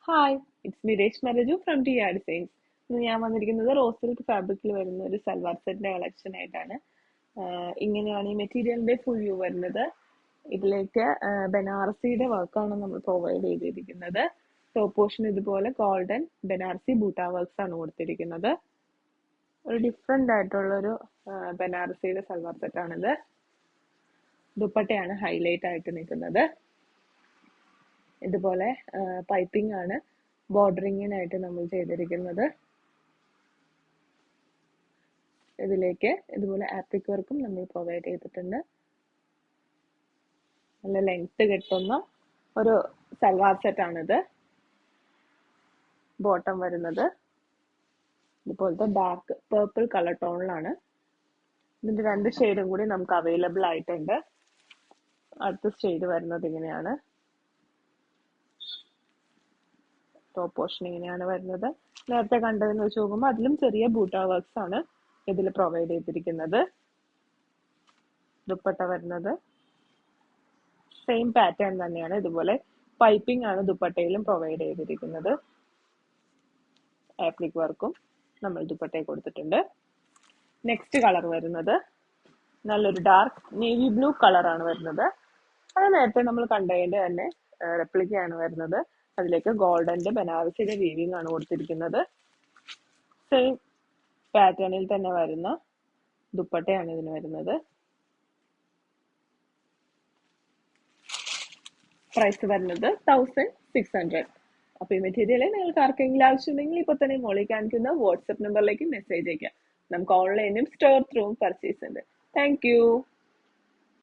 Hi, it's me Reshma Raju from T R designs. ഇന്ന് ഞാൻ വന്നിരിക്കുന്നത് റോസ് സിൽക്ക് ഫാബ്രിക്കിൽ വരുന്ന ഒരു സൽവാർ സെറ്റിന്റെ കളക്ഷൻ ആയിട്ടാണ്. ഇങ്ങനെയാണ് ഈ മെറ്റീരിയലിന്റെ ഫുൾ വ്യൂ വരുന്നത്. ഇതിലേക്ക് ബനാറസിയുടെ വർക്കാണ് നമ്മൾ പ്രൊവൈഡ് ചെയ്തിരിക്കുന്നത്. ടോപ്പ് പോർഷൻ ഇതുപോലെ ഗോൾഡൻ ബനാറസി ബൂട്ട വർക്ക്സ് ആണ് കൊടുത്തിരിക്കുന്നത്. ഒരു ഡിഫറെന്റ് ആയിട്ടുള്ള ഒരു ബനാറസിയുടെ സൽവാർ സെറ്റാണിത്. ദുപ്പട്ടയാണ് ഹൈലൈറ്റ് ആയിട്ട് നിൽക്കുന്നത്. ഇതുപോലെ പൈപ്പിംഗ് ആണ് ബോർഡറിങ്ങിനായിട്ട് നമ്മൾ ചെയ്തിരിക്കുന്നത്. ഇതിലേക്ക് ഇതുപോലെ ആപ്ലിക് വർക്കും നമ്മൾ പ്രൊവൈഡ് ചെയ്തിട്ടുണ്ട്. നല്ല ലെങ്ത് കിട്ടുന്ന ഒരു സൽവാർ സെറ്റ് ആണിത്. ബോട്ടം വരുന്നത് ഇതുപോലത്തെ ഡാർക്ക് പേർപ്പിൾ കളർ ടോണിലാണ്. ഇതിന്റെ 2 ഷെയ്ഡും കൂടി നമുക്ക് അവൈലബിൾ ആയിട്ടുണ്ട്. അടുത്ത ഷെയ്ഡ് വരുന്നത് ഇങ്ങനെയാണ്. ടോപ്പ് പോർഷൻ ഇങ്ങനെയാണ് വരുന്നത്. നേരത്തെ കണ്ടതെന്ന് വെച്ച് നോക്കുമ്പോൾ അതിലും ചെറിയ ബൂട്ട വർക്ക്സ് ആണ് ഇതിൽ പ്രൊവൈഡ് ചെയ്തിരിക്കുന്നത്. ദുപ്പട്ട വരുന്നത് സെയിം പാറ്റേൺ തന്നെയാണ്. ഇതുപോലെ പൈപ്പിംഗ് ആണ് ദുപ്പട്ടയിലും പ്രൊവൈഡ് ചെയ്തിരിക്കുന്നത്. ആപ്ലിക് വർക്കും നമ്മൾ ദുപ്പട്ടയിൽ കൊടുത്തിട്ടുണ്ട്. നെക്സ്റ്റ് കളർ വരുന്നത് നല്ലൊരു ഡാർക്ക് നേവി ബ്ലൂ കളറാണ് വരുന്നത്. അത് നേരത്തെ നമ്മൾ കണ്ടതിന്റെ തന്നെ റെപ്ലിക്കയാണ് വരുന്നത്. അതിലേക്ക് ഗോൾഡന്റെ ബനാറസിയുടെ വീവിംഗ് ആണ് കൊടുത്തിരിക്കുന്നത്. സെയിം പാറ്റേണിൽ തന്നെ വരുന്ന ദുപ്പട്ടയാണ് ഇതിന് വരുന്നത്. പ്രൈസ് വരുന്നത് 1600. അപ്പൊ ഈ മെറ്റീരിയൽ നിങ്ങൾക്ക് ആർക്കെങ്കിലും ആവശ്യമുണ്ടെങ്കിൽ ഇപ്പൊ തന്നെ മോളിൽ കാണിക്കുന്ന വാട്സ്ആപ്പ് നമ്പറിലേക്ക് മെസ്സേജ് അയക്കാം. നമുക്ക് ഓൺലൈനും സ്റ്റോർ ത്രൂവും പർച്ചേസ് ഉണ്ട്. Thank you.